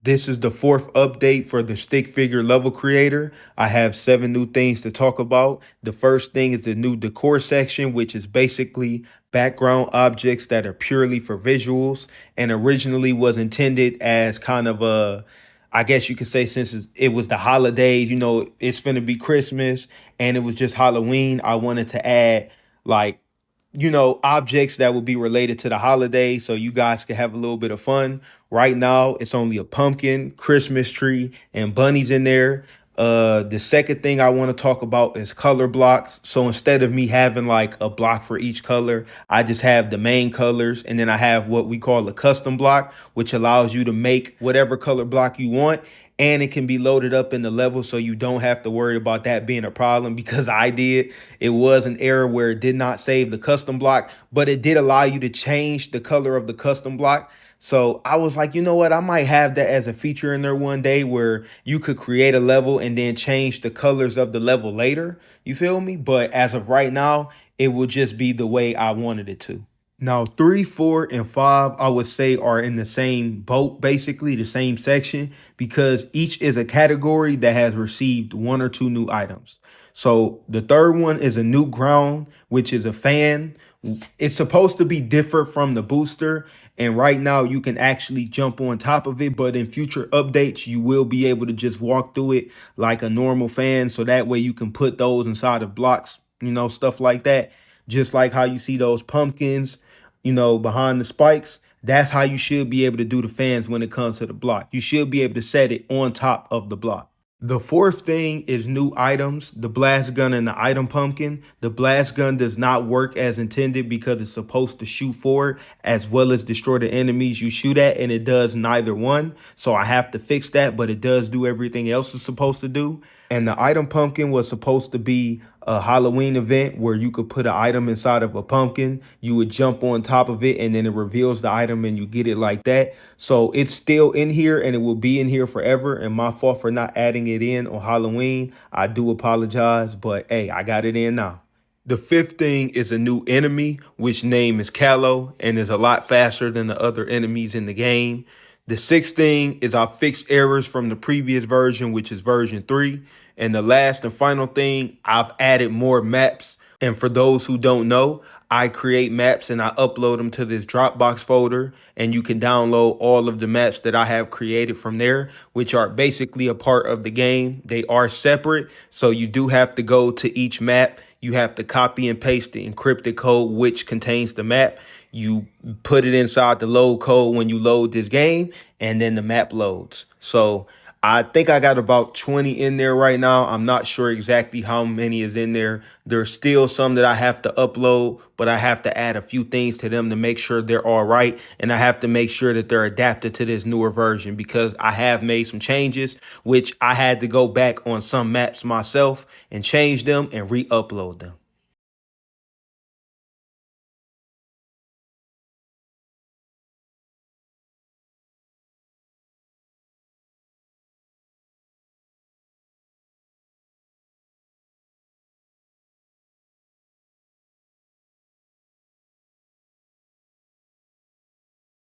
This is the fourth update for the stick figure level creator. I have 7 new things to talk about. The first thing is the new decor section, which is basically background objects that are purely for visuals and originally was intended as kind of a, I guess you could say, since it was the holidays, it's finna be Christmas and it was just Halloween. I wanted to add like objects that would be related to the holiday so you guys can have a little bit of fun. Right now, it's only a pumpkin, Christmas tree, and bunnies in there. The second thing I want to talk about is color blocks. So instead of me having like a block for each color, I just have the main colors, and then I have what we call a custom block, which allows you to make whatever color block you want, and it can be loaded up in the level so you don't have to worry about that being a problem because I did. It was an error where it did not save the custom block, but it did allow you to change the color of the custom block. So I was like, you know what? I might have that as a feature in there one day where you could create a level and then change the colors of the level later. You feel me? But as of right now, it will just be the way I wanted it to. Now, 3, 4, and 5, I would say are in the same boat, basically the same section, because each is a category that has received 1 or 2 new items. So the third one is a new ground, which is a fan. It's supposed to be different from the booster. And right now you can actually jump on top of it, but in future updates, you will be able to just walk through it like a normal fan. So that way you can put those inside of blocks, stuff like that. Just like how you see those pumpkins, behind the spikes. That's how you should be able to do the fans when it comes to the block. You should be able to set it on top of the block. The fourth thing is new items, the blast gun and the item pumpkin. The blast gun does not work as intended because it's supposed to shoot forward as well as destroy the enemies you shoot at, and it does neither one. So I have to fix that, but it does do everything else it's supposed to do. And the item pumpkin was supposed to be a Halloween event where you could put an item inside of a pumpkin. You would jump on top of it and then it reveals the item and you get it like that. So it's still in here and it will be in here forever. And my fault for not adding it in on Halloween. I do apologize, but hey, I got it in now. The fifth thing is a new enemy, which name is Callow, and is a lot faster than the other enemies in the game. The sixth thing is I fixed errors from the previous version, which is version 3. And the last and final thing, I've added more maps. And for those who don't know, I create maps and I upload them to this Dropbox folder. And you can download all of the maps that I have created from there, which are basically a part of the game. They are separate. So you do have to go to each map. You have to copy and paste the encrypted code, which contains the map. You put it inside the load code when you load this game, and then the map loads. So I think I got about 20 in there right now. I'm not sure exactly how many is in there. There's still some that I have to upload, but I have to add a few things to them to make sure they're all right. And I have to make sure that they're adapted to this newer version because I have made some changes, which I had to go back on some maps myself and change them and re-upload them.